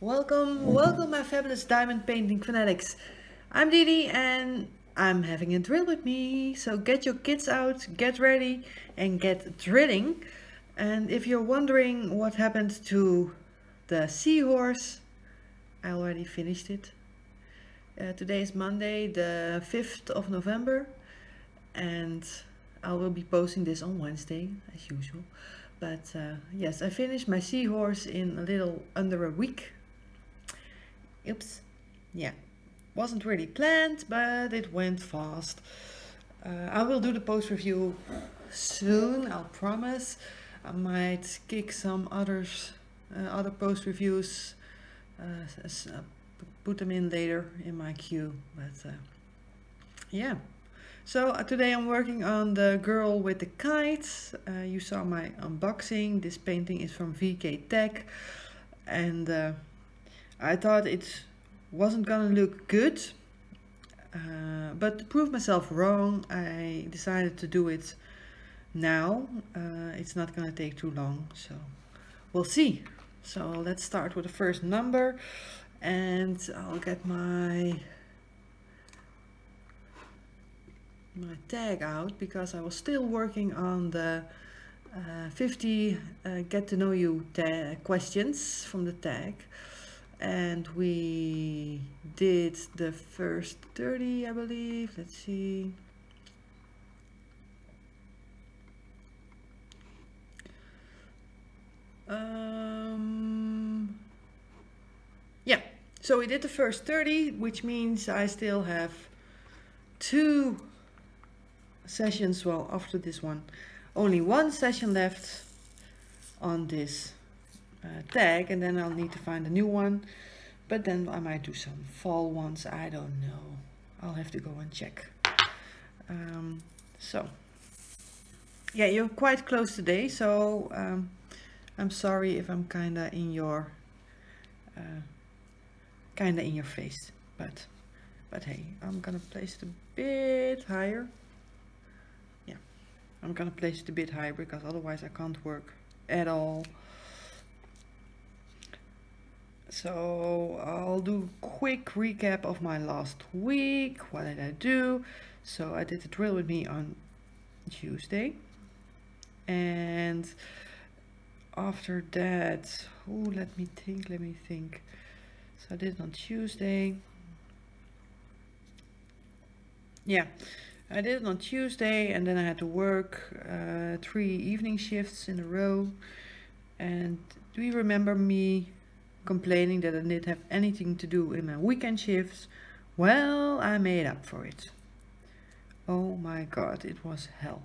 Welcome my fabulous diamond painting fanatics. I'm Didi and I'm having a drill with me. So get your kits out, get ready and get drilling. And if you're wondering what happened to the seahorse, I already finished it. Today is Monday, the 5th of November, and I will be posting this on Wednesday as usual. But yes, I finished my seahorse in a little under a week. Oops. Yeah, wasn't really planned, but it went fast. I will do the post review soon, I'll promise. I might kick some other post reviews, put them in later in my queue. But yeah. So today I'm working on the girl with the kite. You saw my unboxing. This painting is from VKTECH, and I thought it wasn't gonna look good, but to prove myself wrong, I decided to do it now. It's not gonna take too long, so we'll see. So let's start with the first number, and I'll get my tag out because I was still working on the 50 get to know you questions from the tag, and we did the first 30, I believe. Let's see. Yeah, so we did the first 30, which means I still have 2 sessions. Well, after this one, only 1 session left on this tag, and then I'll need to find a new one. But then I might do some fall ones, I don't know. I'll have to go and check. So yeah, you're quite close today, so I'm sorry if I'm kinda in your face, but hey, I'm gonna place it a bit higher. Yeah, I'm gonna place it a bit higher because otherwise I can't work at all. So I'll do a quick recap of my last week. What did I do? So I did the drill with me on Tuesday, and after that, oh, let me think. So I did it on Tuesday. Yeah, I did it on Tuesday, and then I had to work 3 evening shifts in a row. And do you remember me complaining that I didn't have anything to do in my weekend shifts? Well, I made up for it. Oh my god, it was hell.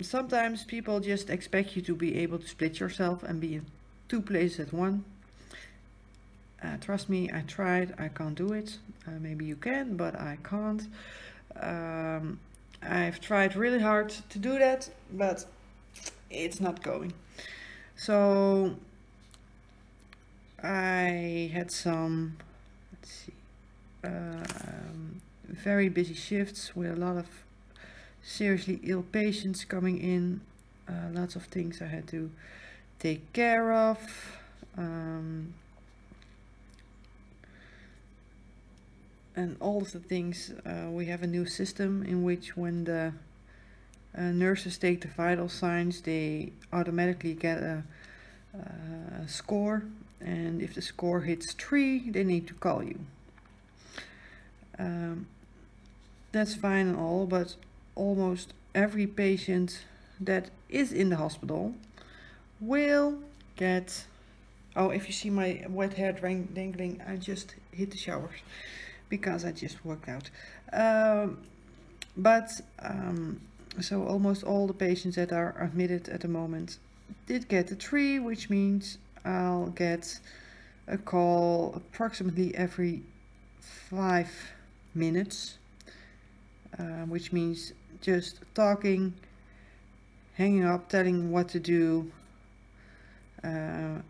Sometimes people just expect you to be able to split yourself and be in 2 places at once. Trust me, I tried, I can't do it. Maybe you can, but I can't. I've tried really hard to do that, but it's not going. So I had some, let's see, very busy shifts with a lot of seriously ill patients coming in. Lots of things I had to take care of. And all of the things, we have a new system in which when the nurses take the vital signs, they automatically get a score, and if the score hits 3, they need to call you. That's fine and all, but almost every patient that is in the hospital will get... Oh, if you see my wet hair dangling, I just hit the showers because I just worked out. So almost all the patients that are admitted at the moment did get a 3, which means I'll get a call approximately every 5 minutes, which means just talking, hanging up, telling what to do.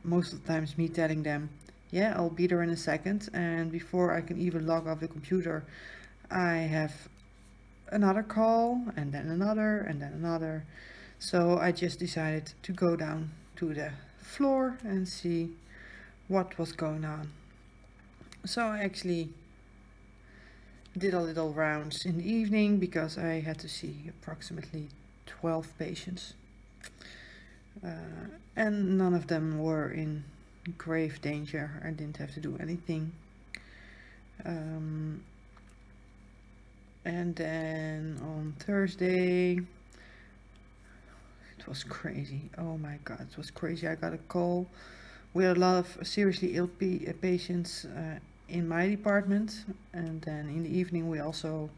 Most of the times me telling them, yeah, I'll be there in a second, and before I can even log off the computer, I have another call, and then another, and then another. So I just decided to go down to the floor and see what was going on. So I actually did a little rounds in the evening because I had to see approximately 12 patients. And none of them were in grave danger. I didn't have to do anything. And then on Thursday, it was crazy. Oh my God, it was crazy. I got a call. We had a lot of seriously ill patients in my department, and then in the evening we also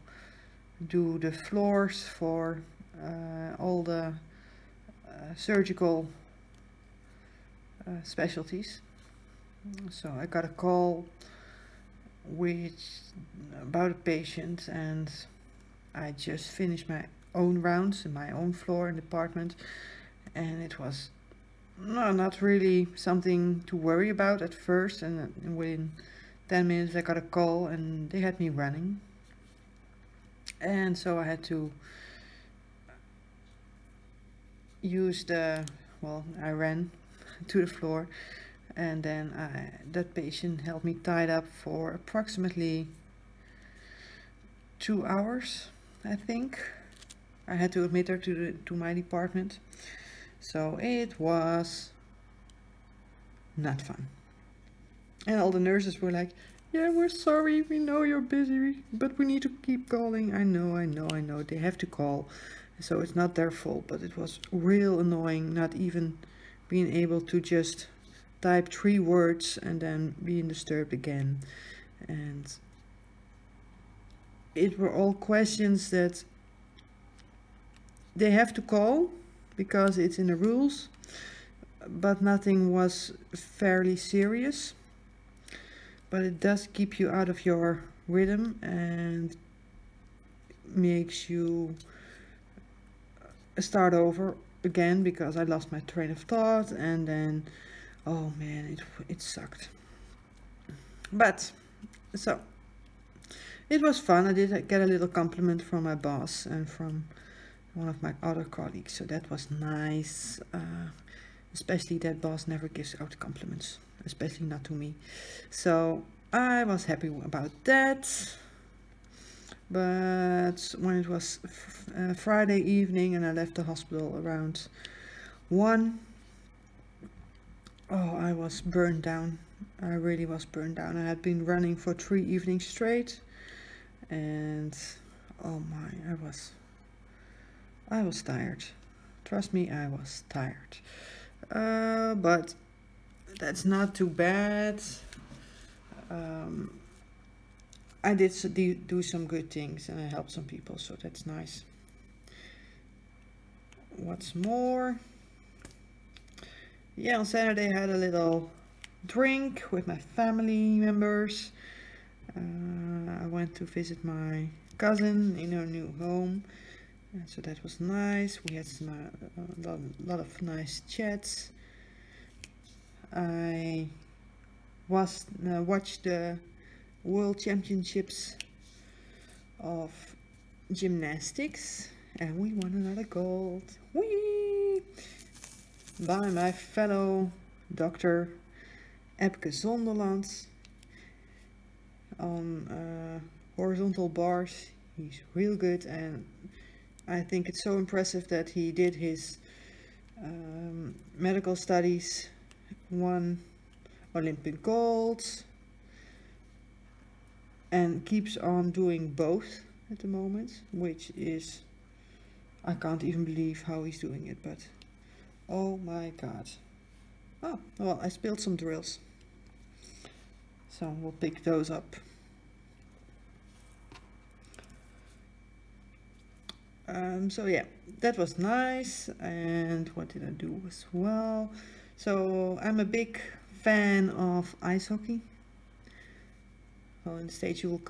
do the floors for all the surgical specialties. So I got a call about a patient, and I just finished my own rounds in my own floor and department, and it was not really something to worry about at first, and within 10 minutes I got a call and they had me running, and so I had to use I ran to the floor, and then that patient held me tied up for approximately 2 hours, I think. I had to admit her to my department, so it was not fun. And all the nurses were like, yeah, we're sorry, we know you're busy, but we need to keep calling. I know, they have to call, so it's not their fault, but it was real annoying not even being able to just type 3 words and then being disturbed again. And it were all questions that they have to call because it's in the rules, but nothing was fairly serious. But it does keep you out of your rhythm and makes you start over again, because I lost my train of thought, and then, oh man, it sucked. But so it was fun. I did get a little compliment from my boss and from one of my other colleagues, so that was nice. Especially that boss never gives out compliments, especially not to me. So I was happy about that. But when it was Friday evening and I left the hospital around 1, oh, I was burned down. I really was burned down. I had been running for 3 evenings straight, and oh my, I was tired. Trust me, I was tired. But that's not too bad. I did do some good things and I helped some people, so that's nice. What's more, yeah, on Saturday I had a little drink with my family members. I went to visit my cousin in her new home, so that was nice. We had a lot of nice chats. I watched the World Championships of gymnastics, and we won another gold. Whee! By my fellow Dr. Epke Zonderland on horizontal bars. He's real good, and I think it's so impressive that he did his medical studies, won Olympic golds, and keeps on doing both at the moment, which is, I can't even believe how he's doing it, but oh my god. Oh, well, I spilled some drills, so we'll pick those up. So yeah, that was nice. And what did I do as well? So I'm a big fan of ice hockey. Well, in the States you would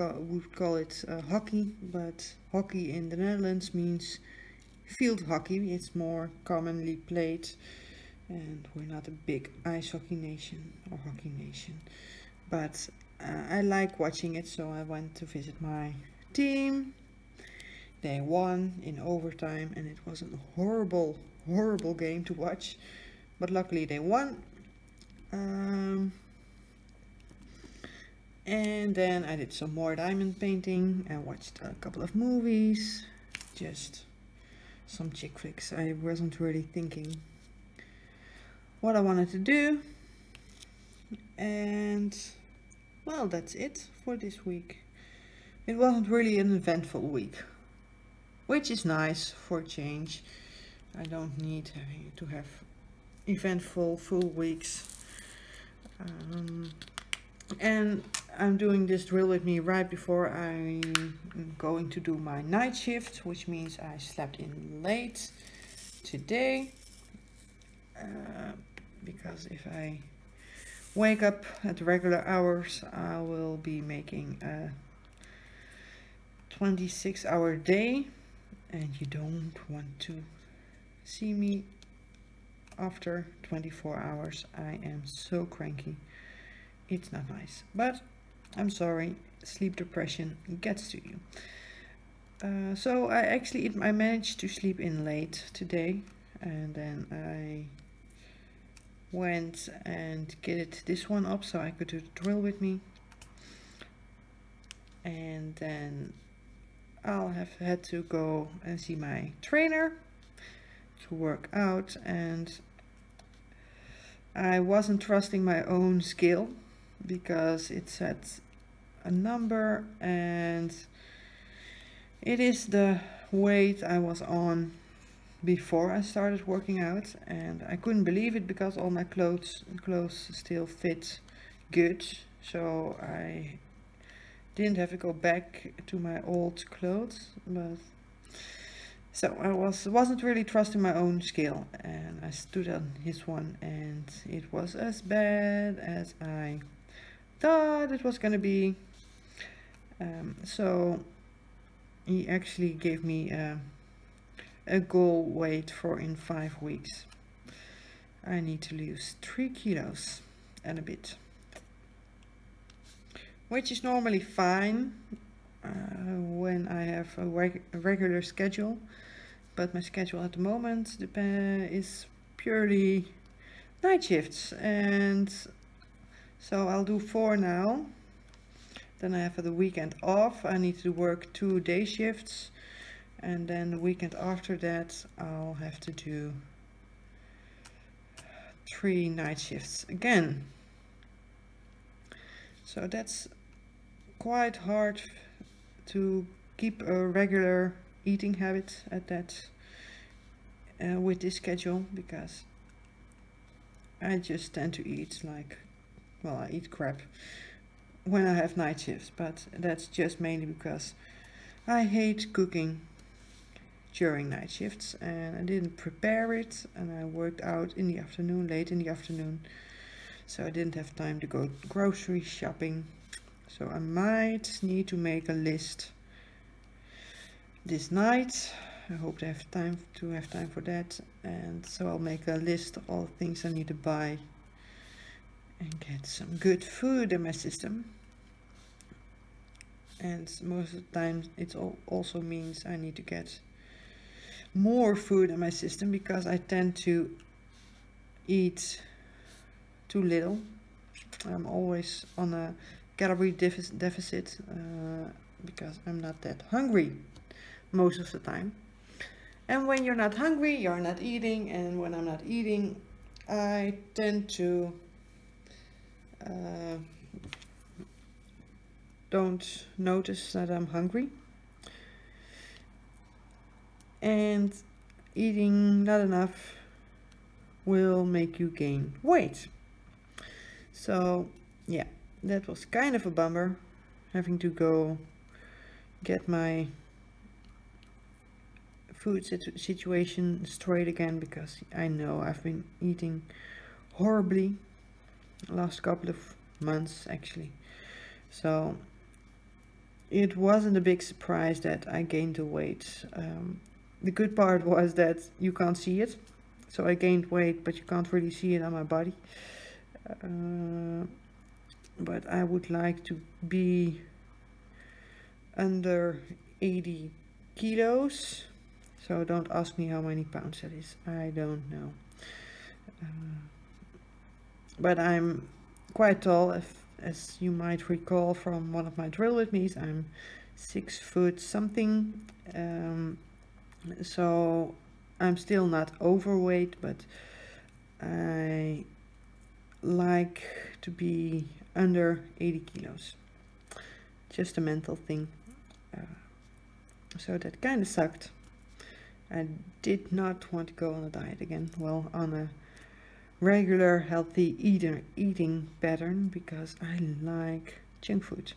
call it hockey, but hockey in the Netherlands means field hockey. It's more commonly played, and we're not a big ice hockey nation or hockey nation. But I like watching it, so I went to visit my team. They won in overtime, and it was a horrible, horrible game to watch, but luckily they won. And then I did some more diamond painting and watched a couple of movies, just some chick flicks. I wasn't really thinking what I wanted to do. And well, that's it for this week. It wasn't really an eventful week, which is nice for a change. I don't need to have eventful full weeks. And I'm doing this drill with me right before I'm going to do my night shift, which means I slept in late today. Because if I wake up at regular hours, I will be making a 26-hour day, and you don't want to see me after 24 hours. I am so cranky. It's not nice, but I'm sorry, sleep depression gets to you. So I managed to sleep in late today, and then I went and get this one up so I could do the drill with me, and then I'll have had to go and see my trainer to work out, and I wasn't trusting my own skill because it said a number and it is the weight I was on before I started working out, and I couldn't believe it because all my clothes still fit good, so I didn't have to go back to my old clothes. But so I wasn't really trusting my own skill, and I stood on his one, and it was as bad as I thought it was gonna be. So he actually gave me a goal weight for in 5 weeks. I need to lose 3 kilos and a bit, which is normally fine when I have a regular schedule, but my schedule at the moment is purely night shifts, and so I'll do 4 now. Then I have the weekend off. I need to work 2 day shifts, and then the weekend after that I'll have to do 3 night shifts again. So that's quite hard to keep a regular eating habit at that with this schedule, because I just tend to eat like, well, I eat crap when I have night shifts, but that's just mainly because I hate cooking during night shifts, and I didn't prepare it, and I worked out in the afternoon, late in the afternoon, so I didn't have time to go grocery shopping. So I might need to make a list this night. I hope to have time for that, and so I'll make a list of all the things I need to buy and get some good food in my system. And most of the time it also means I need to get more food in my system, because I tend to eat too little. I'm always on a calorie deficit because I'm not that hungry most of the time. And when you're not hungry, you're not eating, and when I'm not eating, I tend to don't notice that I'm hungry, and eating not enough will make you gain weight. So yeah, that was kind of a bummer, having to go get my food situation straight again, because I know I've been eating horribly the last couple of months actually. So it wasn't a big surprise that I gained the weight. The good part was that you can't see it, so I gained weight, but you can't really see it on my body. But I would like to be under 80 kilos. So don't ask me how many pounds that is. I don't know. But I'm quite tall, as you might recall from one of my drill with me's, I'm 6 foot something, so I'm still not overweight, but I like to be under 80 kilos. Just a mental thing. So that kind of sucked. I did not want to go on a diet again. Well, on a regular healthy eating pattern, because I like junk food,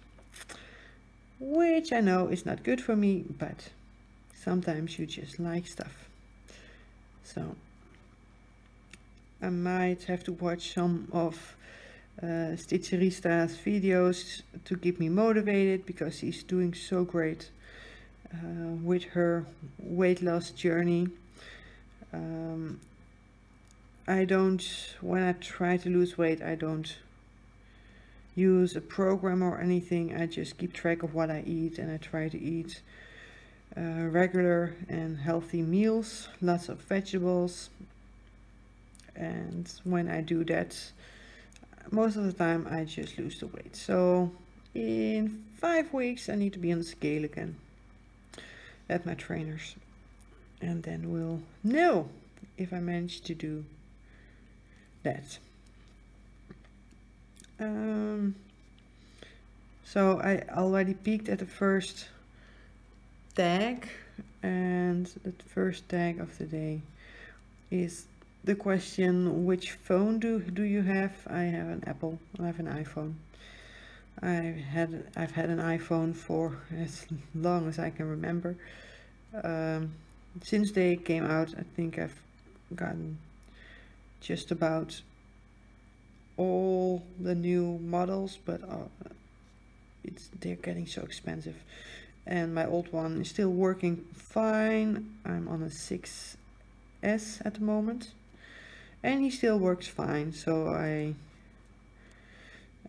which I know is not good for me, but sometimes you just like stuff. So I might have to watch some of Stitcherista's videos to keep me motivated, because she's doing so great with her weight loss journey. When I try to lose weight, I don't use a program or anything. I just keep track of what I eat, and I try to eat regular and healthy meals, lots of vegetables. And when I do that, most of the time I just lose the weight. So in 5 weeks I need to be on the scale again at my trainers, and then we'll know if I manage to do that. So I already peeked at the first tag, and the first tag of the day is the question, which phone do you have? I have an Apple. I have an iPhone. I've had an iPhone for as long as I can remember. Since they came out, I think I've gotten just about all the new models, but they're getting so expensive. And my old one is still working fine. I'm on a 6S at the moment, and he still works fine, so I'm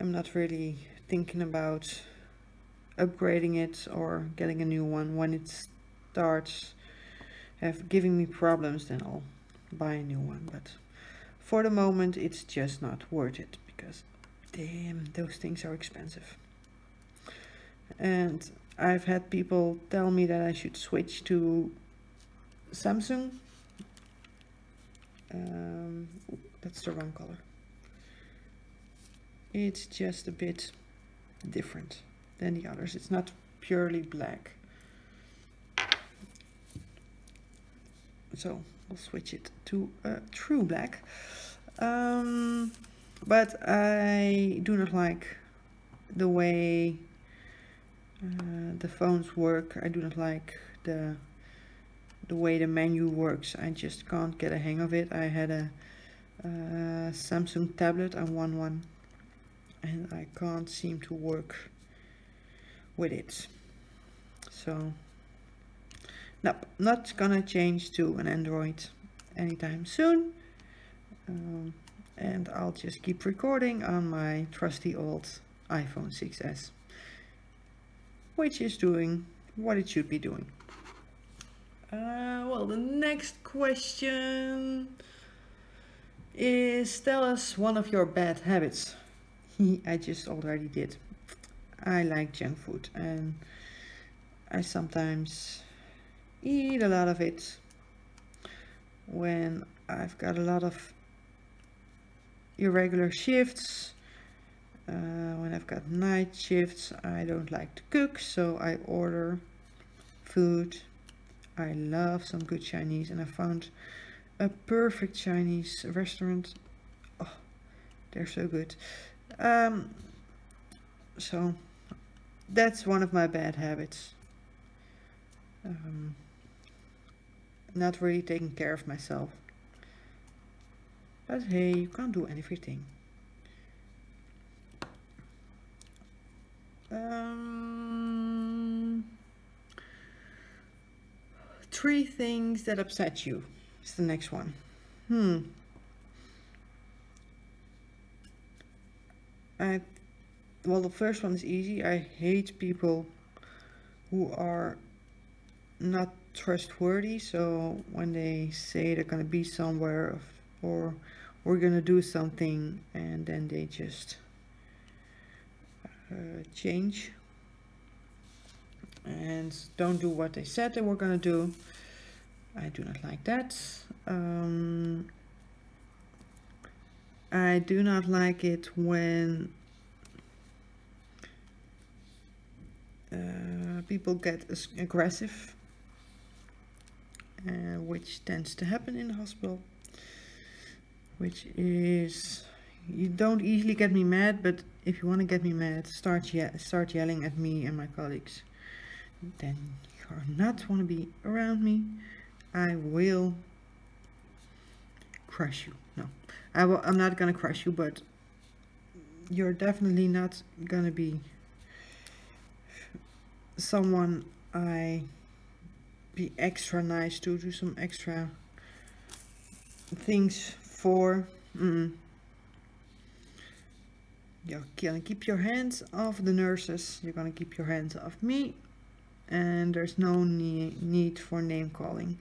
not really thinking about upgrading it or getting a new one. When it starts giving me problems, then I'll buy a new one, but for the moment it's just not worth it, because damn, those things are expensive. And I've had people tell me that I should switch to Samsung. That's the wrong color. It's just a bit different than the others. It's not purely black. So I'll switch it to true black. But I do not like the way the phones work. I do not like the way the menu works. I just can't get a hang of it. I had a Samsung tablet. I won one, and I can't seem to work with it. So nope, not gonna change to an Android anytime soon. And I'll just keep recording on my trusty old iPhone 6S, which is doing what it should be doing. Well, the next question is, tell us one of your bad habits. I just already did. I like junk food, and I sometimes eat a lot of it when I've got a lot of irregular shifts. When I've got night shifts, I don't like to cook, so I order food. I love some good Chinese, and I found a perfect Chinese restaurant. Oh, they're so good. So that's one of my bad habits. Not really taking care of myself. But hey, you can't do everything. 3 things that upset you is the next one. Well, the first one is easy. I hate people who are not trustworthy. So when they say they're gonna be somewhere, or we're gonna do something, and then they just change and don't do what they said they were going to do. I do not like that. I do not like it when people get aggressive, which tends to happen in the hospital, which is, you don't easily get me mad, but if you want to get me mad, start yelling at me and my colleagues. Then you're not want to be around me. I will crush you. No, I'm not gonna crush you, but you're definitely not gonna be someone I be extra nice to, do some extra things for. You're gonna keep your hands off the nurses, you're gonna keep your hands off me, and there's no need for name calling.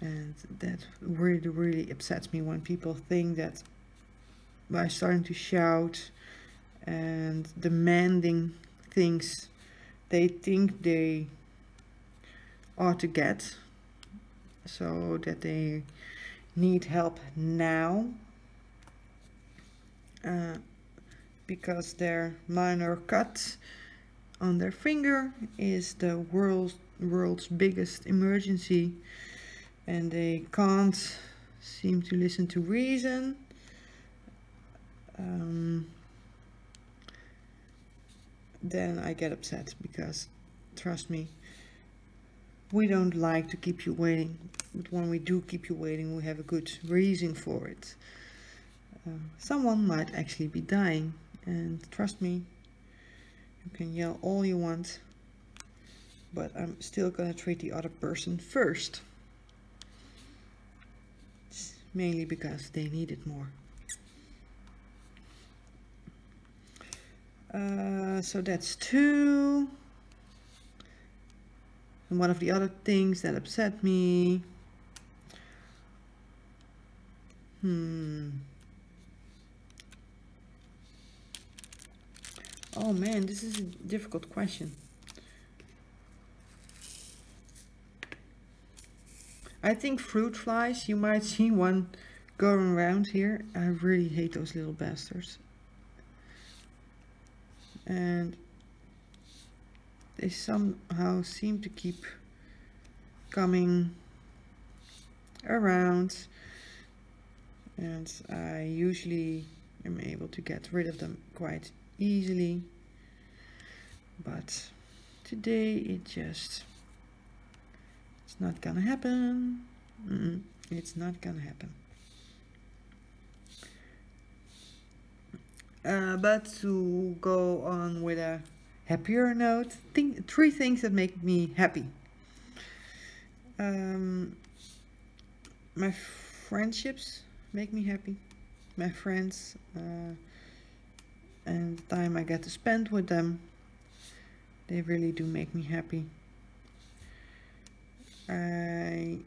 And that really upsets me when people think that by starting to shout and demanding things they think they ought to get, so that they need help now, because their minor cut on their finger is the world's biggest emergency, and they can't seem to listen to reason. Then I get upset, because trust me, we don't like to keep you waiting, but when we do keep you waiting, we have a good reason for it. Someone might actually be dying, and trust me, you can yell all you want, but I'm still gonna treat the other person first. It's mainly because they need it more. So that's 2. And one of the other things that upset me, oh man, this is a difficult question. I think fruit flies, you might see one going around here. I really hate those little bastards. And they somehow seem to keep coming around, and I usually am able to get rid of them quite easily, but today it's not gonna happen. It's not gonna happen. But to go on with a happier note, 3 things that make me happy. My friendships make me happy. My friends, and the time I get to spend with them, they really do make me happy. I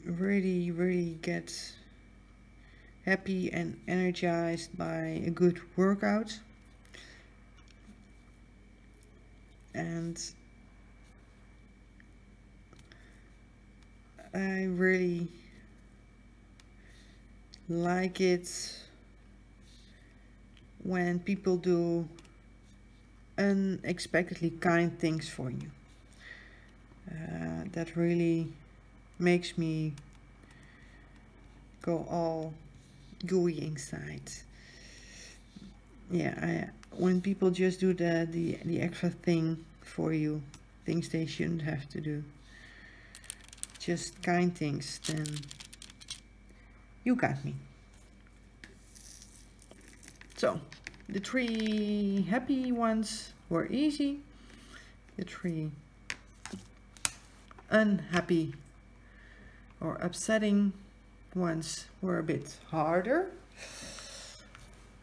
really get happy and energized by a good workout, and I really like it when people do unexpectedly kind things for you. That really makes me go all gooey inside. Yeah, when people just do the extra thing for you, things they shouldn't have to do, just kind things, then you got me. So the 3 happy ones were easy. The 3 unhappy or upsetting ones were a bit harder.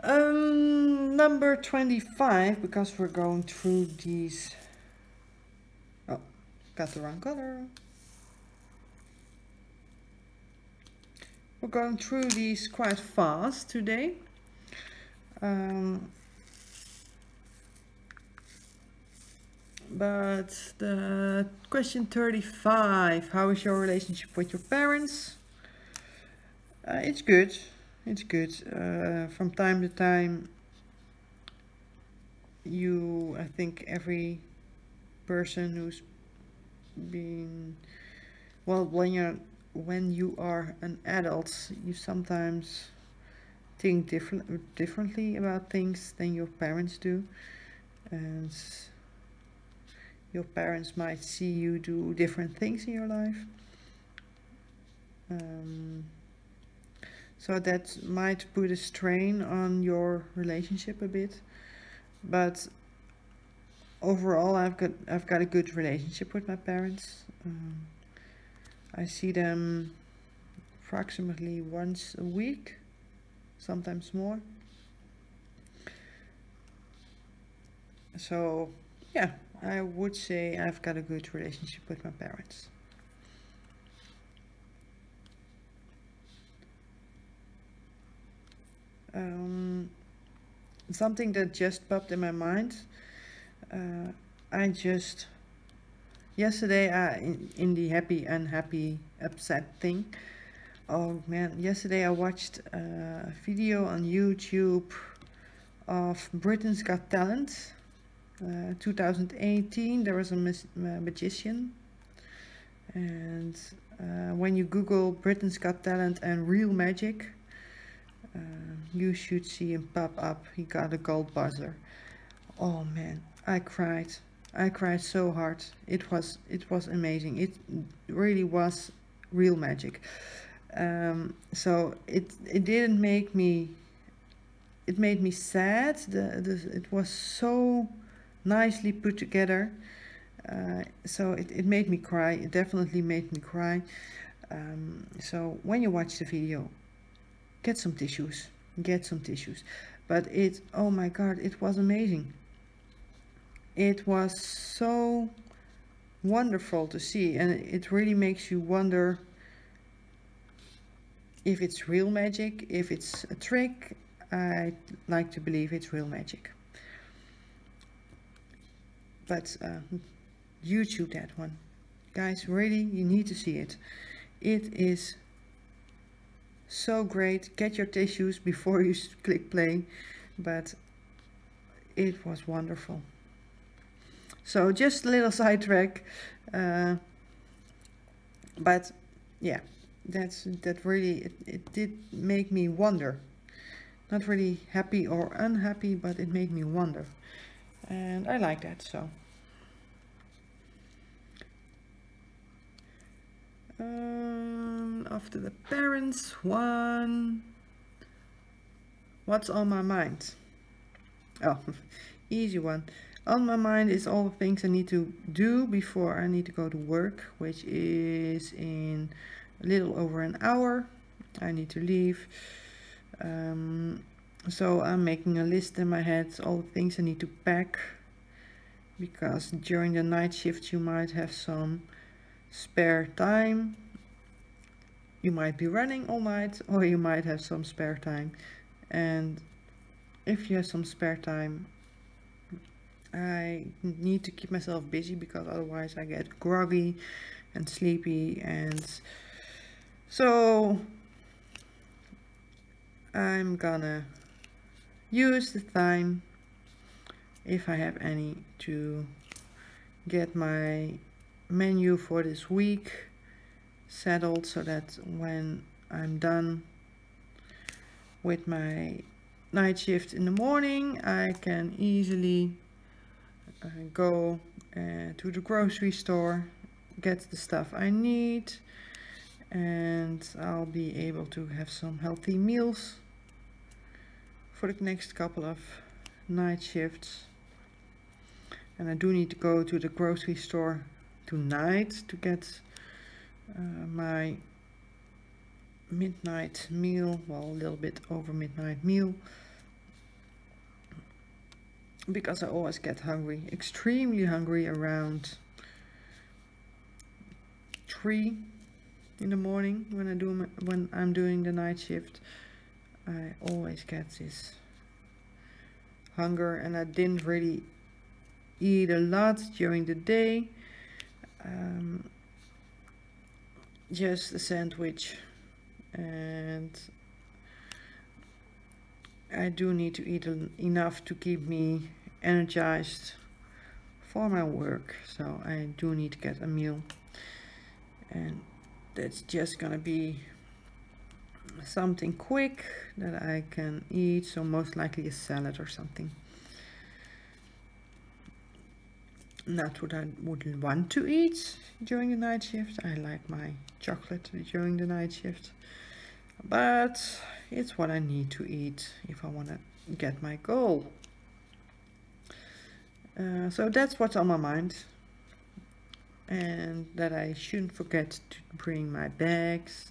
Number 25, because we're going through these, oh, got the wrong color. We're going through these quite fast today. But the question 35, how is your relationship with your parents? It's good. It's good. From time to time, I think every person who's been, well, when you are an adult, you sometimes think differently about things than your parents do, and your parents might see you do different things in your life. So that might put a strain on your relationship a bit, but overall I've got a good relationship with my parents. I see them approximately once a week, sometimes more. So yeah, I would say I've got a good relationship with my parents. Something that just popped in my mind. Yesterday, in the happy, unhappy, upset thing. Oh man, yesterday I watched a video on YouTube of Britain's Got Talent. 2018, there was a magician, and when you Google Britain's Got Talent and real magic, you should see him pop up. He got a gold buzzer. Oh man, I cried so hard. It was amazing. It really was real magic. So it didn't make me, it made me sad. It was so nicely put together. So it made me cry. It definitely made me cry. So when you watch the video, get some tissues. But oh my god, it was amazing. It was so wonderful to see, and it really makes you wonder if it's real magic, if it's a trick. I like to believe it's real magic. But YouTube that one. Guys, really, you need to see it. It is so great. Get your tissues before you click play. But it was wonderful. So just a little sidetrack. But yeah, that really, it did make me wonder. Not really happy or unhappy, but it made me wonder. And I like that, so. After the parents one, what's on my mind? Oh, easy one. On my mind is all the things I need to do before I need to go to work, which is in a little over an hour. I need to leave. So I'm making a list in my head, all the things I need to pack, because during the night shift you might have some spare time. You might be running all night, or you might have some spare time. And if you have some spare time, I need to keep myself busy, because otherwise I get groggy and sleepy. And so I'm gonna use the time, if I have any, to get my menu for this week settled, so that when I'm done with my night shift in the morning, I can easily go to the grocery store, get the stuff I need, and I'll be able to have some healthy meals for the next couple of night shifts. And I do need to go to the grocery store tonight to get my midnight meal, well, a little bit over midnight meal, because I always get hungry, extremely hungry, around 3 in the morning when I'm doing the night shift. I always get this hunger, and I didn't really eat a lot during the day. Just a sandwich, and I do need to eat enough to keep me energized for my work, so I do need to get a meal, and that's just gonna be something quick that I can eat, so most likely a salad or something. Not what I would want to eat during the night shift. I like my chocolate during the night shift, but it's what I need to eat if I want to get my goal. So that's what's on my mind, and that I shouldn't forget to bring my bags.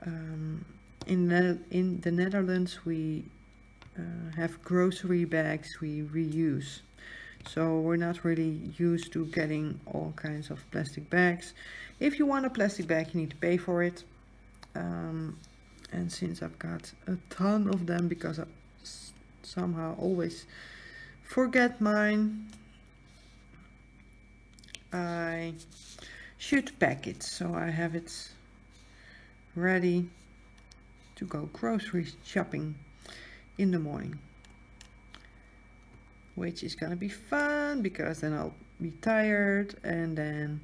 In the Netherlands we have grocery bags we reuse, so we're not really used to getting all kinds of plastic bags. If you want a plastic bag, you need to pay for it, and since I've got a ton of them because I somehow always forget mine, I should pack it so I have it ready to go grocery shopping in the morning, which is gonna be fun because then I'll be tired and then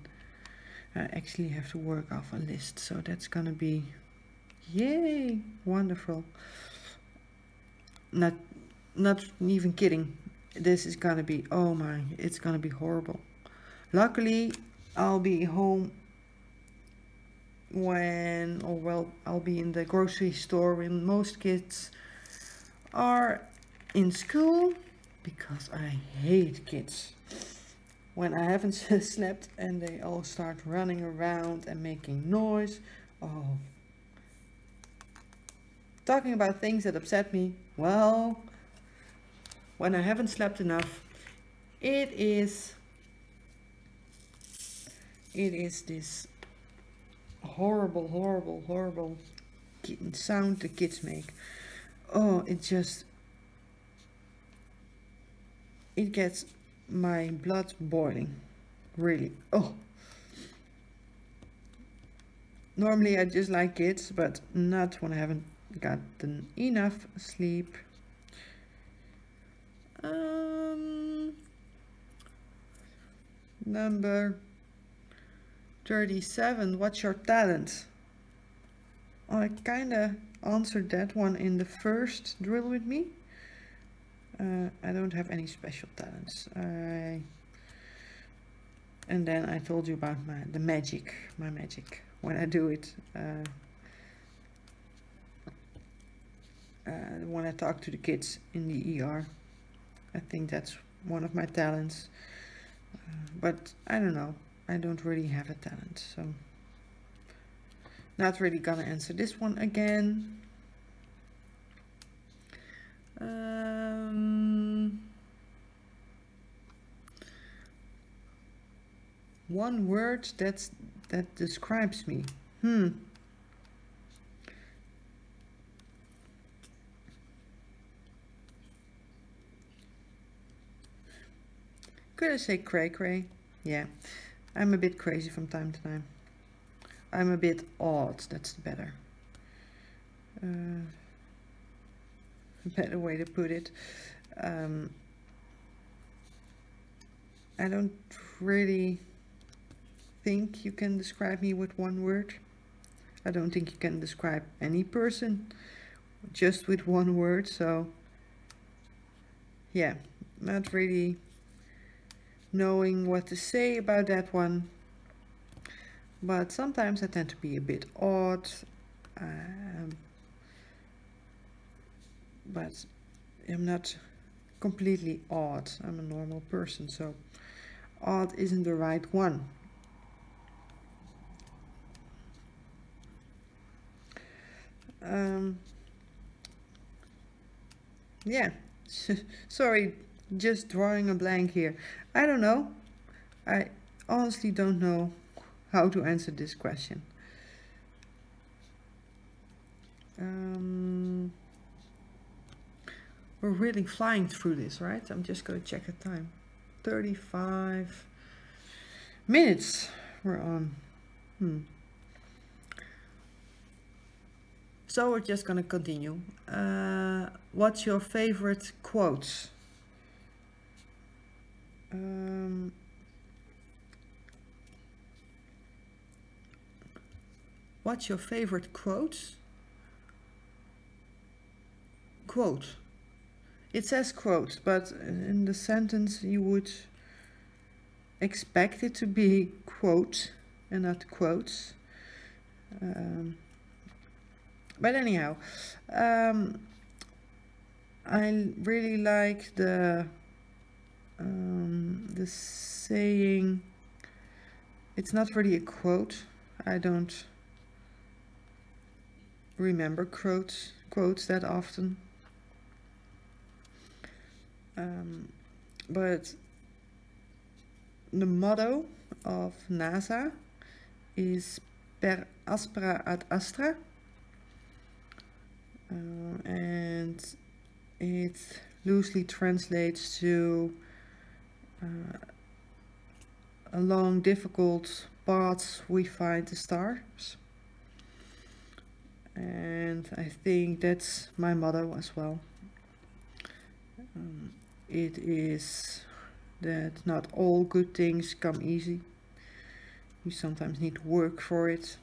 I actually have to work off a list, so that's gonna be, yay, wonderful. Not even kidding, this is gonna be, oh my, it's gonna be horrible. Luckily I'll be home when, or well, I'll be in the grocery store when most kids are in school, because I hate kids when I haven't slept and they all start running around and making noise. Oh, talking about things that upset me, well, when I haven't slept enough, it is this horrible sound the kids make. Oh, it gets my blood boiling, really. Oh, normally I just like kids, but not when I haven't gotten enough sleep. Number 37, what's your talent? I kinda answered that one in the first drill with me. I don't have any special talents. And then I told you about my magic when I do it. When I talk to the kids in the ER, I think that's one of my talents. But I don't know, I don't really have a talent, so not really gonna answer this one again. One word that describes me. Could I say cray cray? Yeah, I'm a bit crazy from time to time. I'm a bit odd, that's better. A better way to put it. I don't really think you can describe me with one word. I don't think you can describe any person just with one word, so yeah, not really knowing what to say about that one. But sometimes I tend to be a bit odd, but I'm not completely odd. I'm a normal person, so odd isn't the right one. Yeah, sorry, just drawing a blank here. I don't know. I honestly don't know how to answer this question. We're really flying through this, right? I'm just going to check the time. 35 minutes we're on. So we're just gonna continue. What's your favorite quotes? What's your favorite quotes? Quote. It says quote, but in the sentence you would expect it to be quote and not quotes. But anyhow, I really like the saying. It's not really a quote. I don't remember quotes that often. But the motto of NASA is per aspera ad astra, and it loosely translates to along difficult paths we find the stars, and I think that's my motto as well. It is that not all good things come easy. You sometimes need to work for it,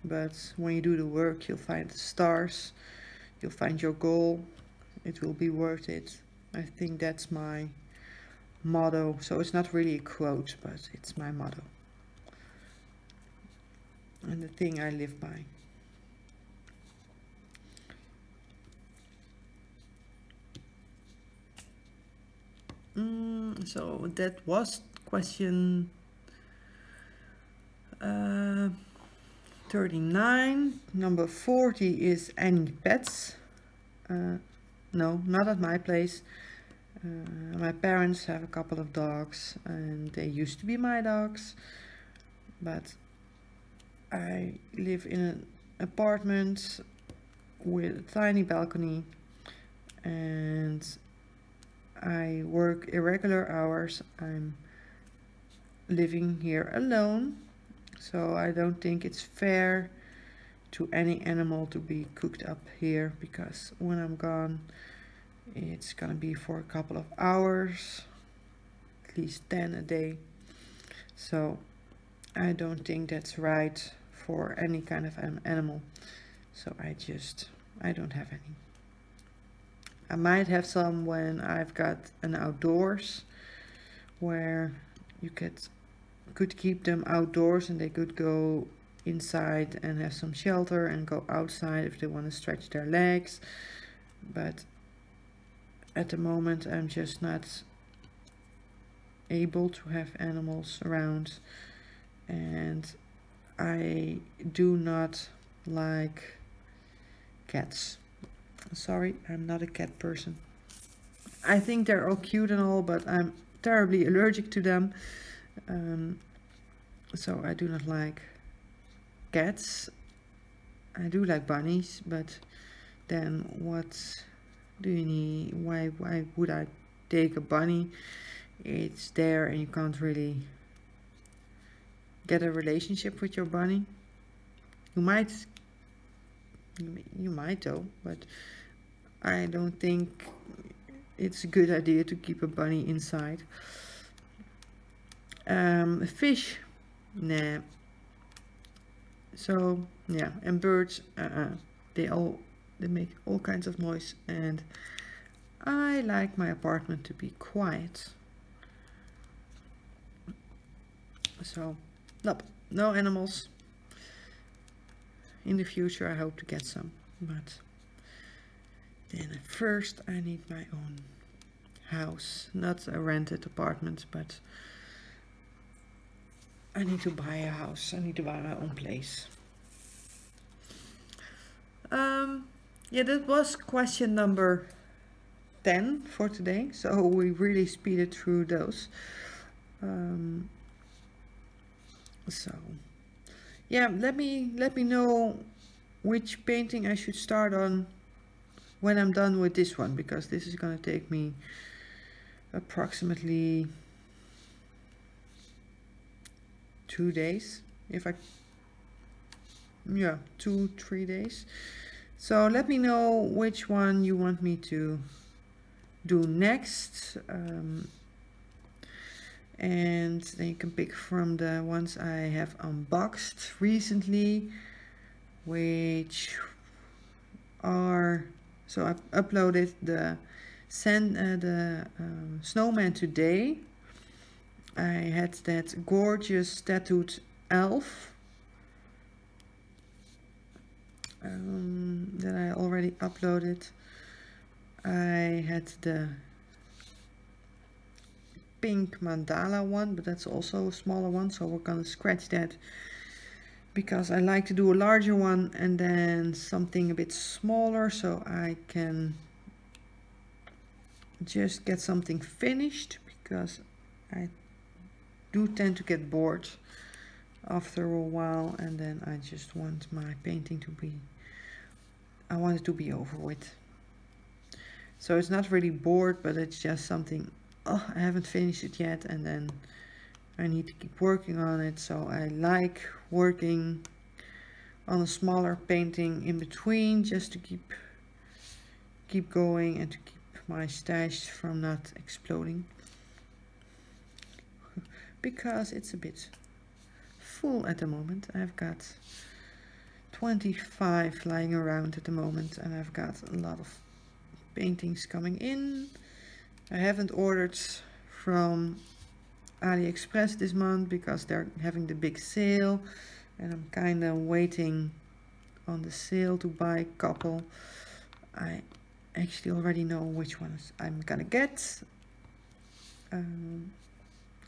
but when you do the work, you'll find the stars, you'll find your goal, it will be worth it. I think that's my motto. So it's not really a quote, but it's my motto and the thing I live by. So that was question 39. Number 40 is any pets? No, not at my place. My parents have a couple of dogs and they used to be my dogs, but I live in an apartment with a tiny balcony and I work irregular hours. I'm living here alone, so I don't think it's fair to any animal to be cooked up here, because when I'm gone it's gonna be for a couple of hours, at least 10 a day. So I don't think that's right for any kind of animal. So I don't have any. I might have some when I've got an outdoors where you could keep them outdoors and they could go inside and have some shelter and go outside if they want to stretch their legs. But at the moment I'm just not able to have animals around, and I do not like cats. Sorry, I'm not a cat person. I think they're all cute and all, but I'm terribly allergic to them. So I do not like cats. I do like bunnies, but then what do you need? Why would I take a bunny? It's there and you can't really get a relationship with your bunny. You might though, but I don't think it's a good idea to keep a bunny inside. Fish, nah. So yeah, and birds, they make all kinds of noise, and I like my apartment to be quiet. So no animals. In the future I hope to get some, but then at first I need my own house, not a rented apartment, but I need to buy a house. I need to buy my own place. Yeah, that was question number 10 for today, so we really speeded through those. So yeah, let me know which painting I should start on when I'm done with this one, because this is going to take me approximately 2 days. If I, yeah, 2-3 days. So let me know which one you want me to do next. And then you can pick from the ones I have unboxed recently, which are, so I've uploaded the snowman today. I had that gorgeous tattooed elf that I already uploaded. I had the pink mandala one, but that's also a smaller one, so we're gonna scratch that because I like to do a larger one and then something a bit smaller so I can just get something finished, because I do tend to get bored after a while, and then I just want my painting to be, I want it to be over with. So it's not really bored, but it's just something, oh, I haven't finished it yet, and then I need to keep working on it. So I like working on a smaller painting in between, just to keep going and to keep my stash from not exploding, because it's a bit full at the moment. I've got 25 lying around at the moment, and I've got a lot of paintings coming in. I haven't ordered from AliExpress this month because they're having the big sale, and I'm kind of waiting on the sale to buy a couple. I actually already know which ones I'm gonna get.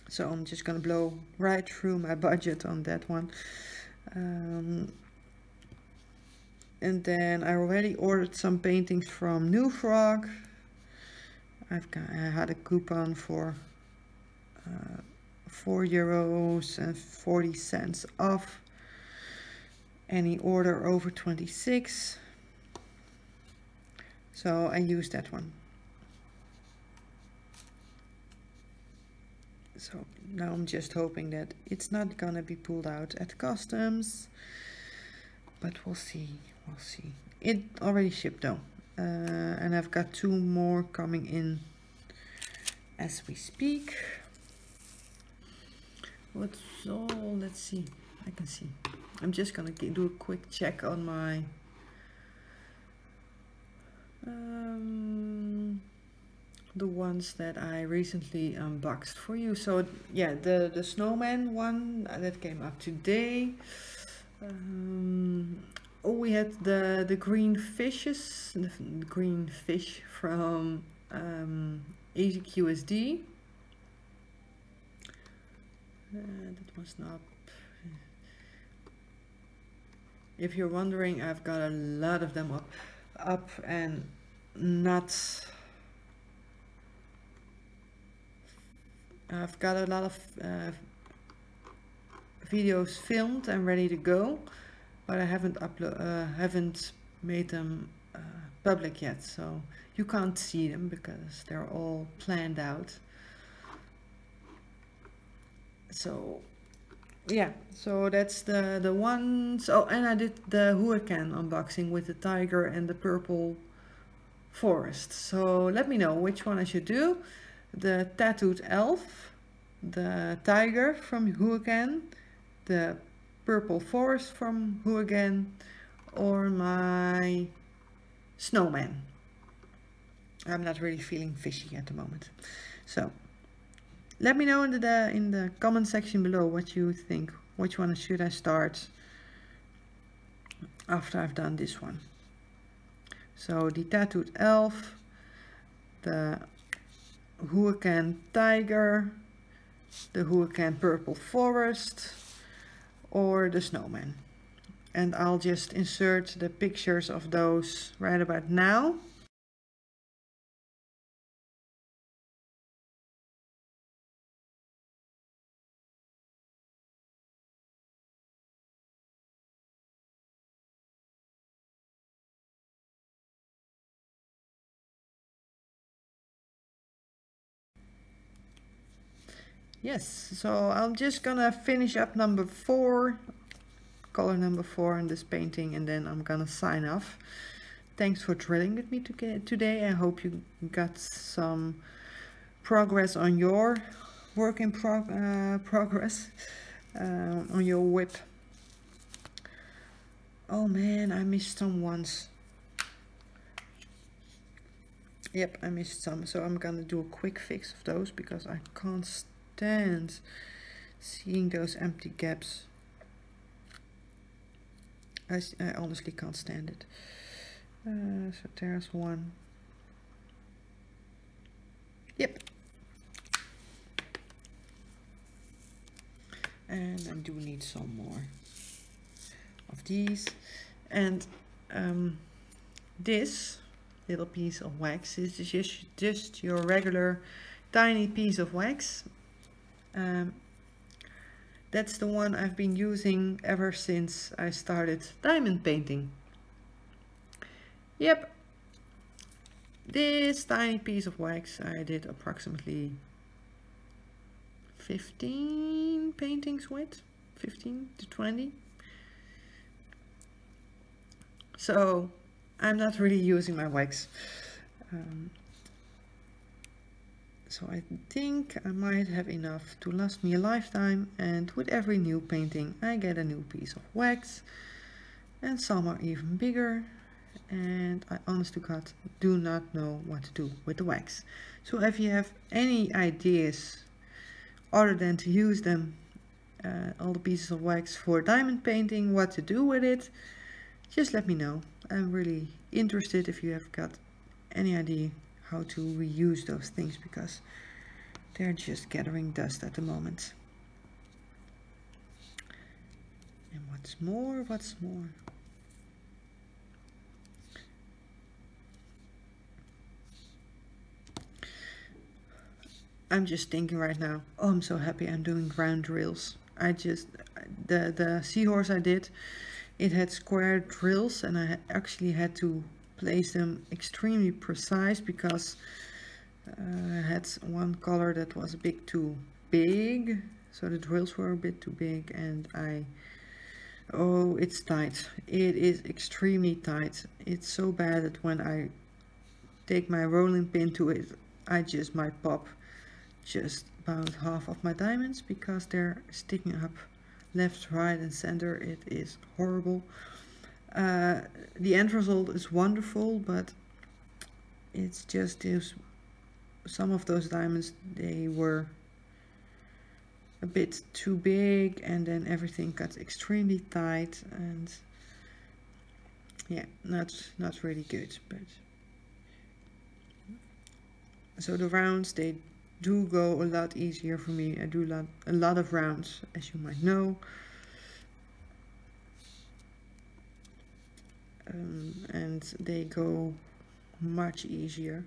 So I'm just gonna blow right through my budget on that one. And then I already ordered some paintings from New Frog. I had a coupon for €4.40 off any order over 26. So I used that one. So now I'm just hoping that it's not gonna be pulled out at customs, but we'll see. We'll see. It already shipped though, and I've got 2 more coming in as we speak. Let's see. I can see. I'm just gonna do a quick check on my the ones that I recently unboxed for you. So yeah, the snowman one that came up today. Oh, we had the green fishes, the green fish from AZQSD. That was not. If you're wondering, I've got a lot of them up and not. I've got a lot of videos filmed and ready to go, but I haven't made them public yet, so you can't see them because they're all planned out. So yeah, so that's the ones. Oh, and I did the hurricane unboxing with the tiger and the purple forest. So let me know which one I should do. The tattooed elf, the tiger from hurricane, the purple forest from hurricane, or my snowman. I'm not really feeling fishy at the moment. So let me know in the comment section below what you think. Which one should I start after I've done this one? So the tattooed elf, the hurricane tiger, the hurricane purple forest, or the snowman. And I'll just insert the pictures of those right about now. Yes, so I'm just gonna finish up number 4, color number 4 in this painting, and then I'm gonna sign off. Thanks for drilling with me today. I hope you got some progress on your work in progress on your whip. Oh man, I missed some ones. Yep, I missed some, so I'm gonna do a quick fix of those because I can't stand seeing those empty gaps. I honestly can't stand it. So there's one. Yep. And I do need some more of these. And this little piece of wax is just your regular tiny piece of wax. That's the one I've been using ever since I started diamond painting. Yep, this tiny piece of wax I did approximately 15 paintings with, 15 to 20. So I'm not really using my wax. So I think I might have enough to last me a lifetime, and with every new painting I get a new piece of wax, and some are even bigger, and I honest to God do not know what to do with the wax. So if you have any ideas other than to use them, all the pieces of wax for diamond painting, what to do with it, just let me know. I'm really interested if you have got any idea how to reuse those things, because they're just gathering dust at the moment. And what's more, I'm just thinking right now, oh, I'm so happy I'm doing ground drills. The seahorse I did, it had square drills, and I actually had to place them extremely precise because I had one color that was a bit too big, so the drills were a bit too big, and oh, it's tight. It is extremely tight. It's so bad that when I take my rolling pin to it, I just might pop just about half of my diamonds because they're sticking up left, right and center. It is horrible. The end result is wonderful, but it's just some of those diamonds, they were a bit too big, and then everything got extremely tight, and yeah, not really good. But so the rounds, they do go a lot easier for me. I do a lot of rounds, as you might know. And they go much easier.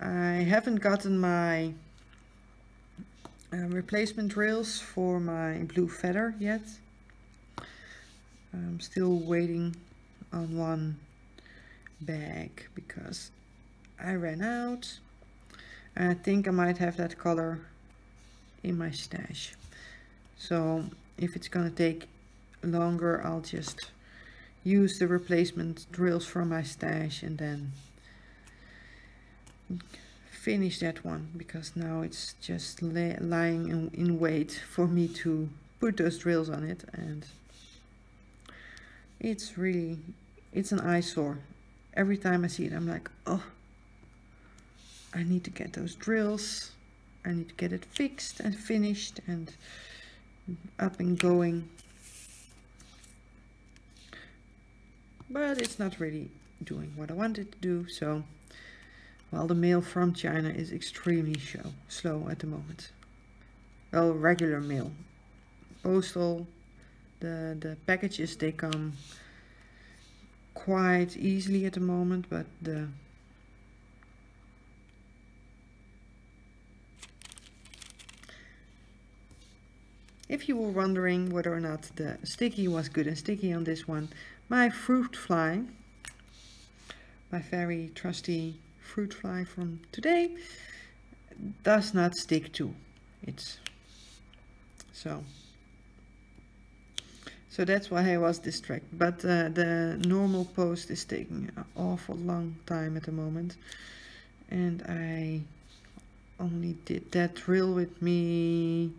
I haven't gotten my replacement drills for my blue feather yet. I'm still waiting on one bag because I ran out. I think I might have that color in my stash. So if it's gonna take longer, I'll just use the replacement drills from my stash and then finish that one, because now it's just lying in wait for me to put those drills on it, and it's an eyesore. Every time I see it, I'm like, oh, I need to get those drills. I need to get it fixed and finished and up and going. But it's not really doing what I wanted to do, so well, the mail from China is extremely slow at the moment. Well, regular mail. Postal, the packages, they come quite easily at the moment, but if you were wondering whether or not the sticky was good and sticky on this one, my fruit fly, my very trusty fruit fly from today, does not stick to. It's so that's why I was distracted. But the normal post is taking an awful long time at the moment, and I only did that drill with me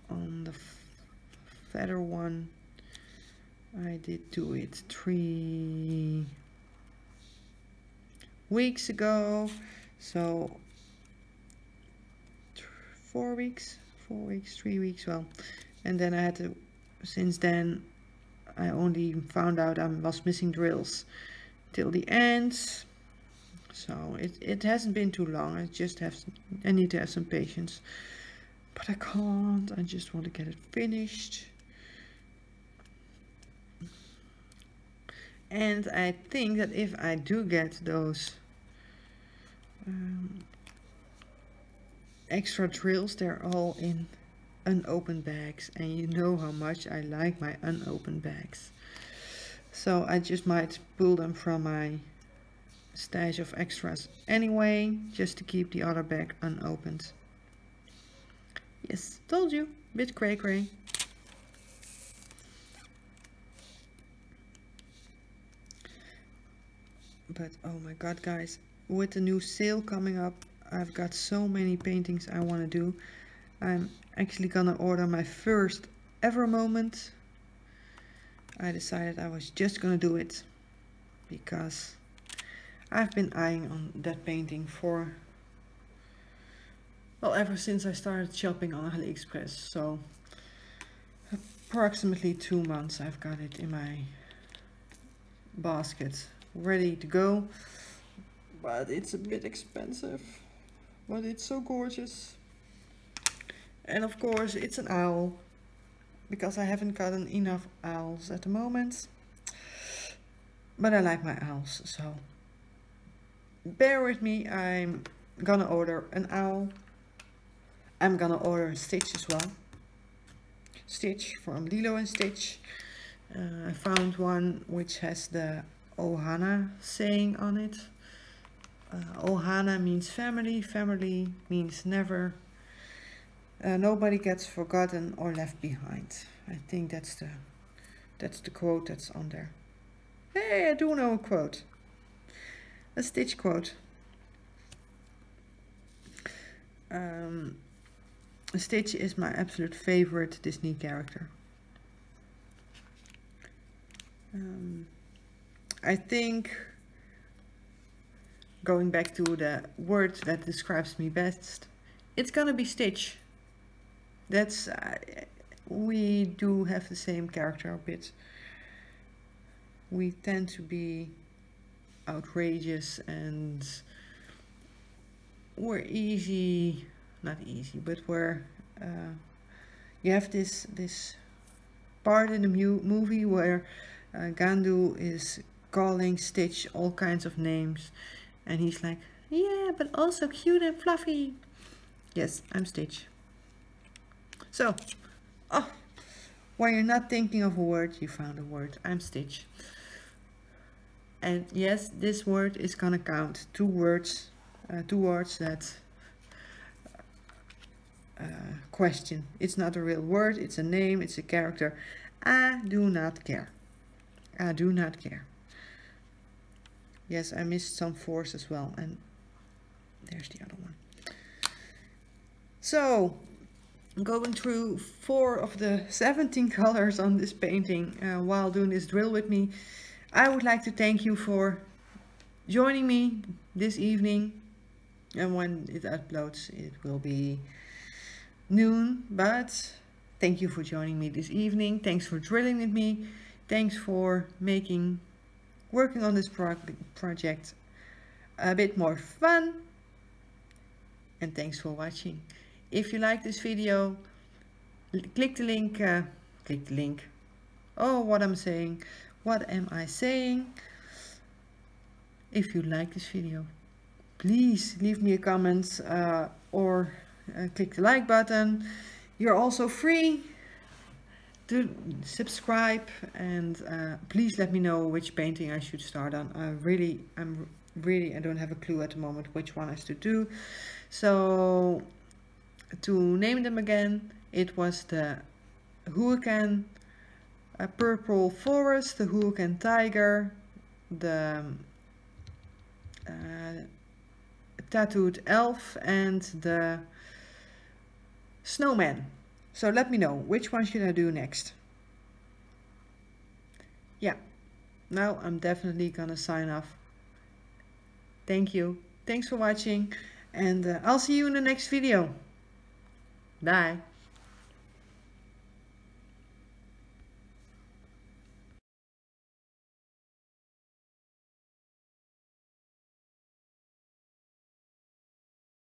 on the feather one. I did do it 3 weeks ago, so 4 weeks, 3 weeks, well, and then I had to, since then I only found out I was missing drills till the end, so it hasn't been too long. I need to have some patience, but I can't. I just want to get it finished. And I think that if I do get those extra drills, they're all in unopened bags, and you know how much I like my unopened bags. So I just might pull them from my stash of extras anyway, just to keep the other bag unopened. Yes, told you, bit cray cray. But oh my god guys, with the new sale coming up, I've got so many paintings I want to do. I'm actually gonna order my first ever moment. I decided I was just gonna do it because I've been eyeing on that painting for, well, ever since I started shopping on AliExpress. So approximately 2 months I've got it in my basket, ready to go. But it's a bit expensive, but it's so gorgeous. And of course it's an owl, because I haven't gotten enough owls at the moment. But I like my owls, so bear with me. I'm gonna order an owl. I'm gonna order a Stitch as well. Stitch from Lilo and Stitch. I found one which has the Ohana saying on it. Ohana means family. Family means never. Nobody gets forgotten or left behind. I think that's the quote that's on there. Hey, I do know a quote. A Stitch quote. Stitch is my absolute favorite Disney character. I think, going back to the word that describes me best, it's gonna be Stitch. That's we do have the same character a bit. We tend to be outrageous, and we're easy, not easy, but we're you have this part in the movie where Gandu is calling Stitch all kinds of names, and he's like, yeah, but also cute and fluffy. Yes, I'm Stitch. So, oh, while you're not thinking of a word, you found a word. I'm Stitch. And yes, this word is gonna count. Two words that question. It's not a real word, it's a name, it's a character. I do not care. I do not care. Yes, I missed some fours as well, and there's the other one. So, going through 4 of the 17 colors on this painting while doing this drill with me, I would like to thank you for joining me this evening. And when it uploads, it will be noon, but thank you for joining me this evening. Thanks for drilling with me. Thanks for working on this project a bit more fun. And thanks for watching. If you like this video, click the link. Oh, what am I saying? If you like this video, please leave me a comment or click the like button. You're also free to subscribe, and please let me know which painting I should start on. I don't have a clue at the moment which one I should do. So to name them again, it was the hurricane purple forest, the hurricane tiger, the tattooed elf, and the snowman. So let me know, which one should I do next? Yeah, now I'm definitely gonna sign off. Thank you. Thanks for watching, and I'll see you in the next video. Bye.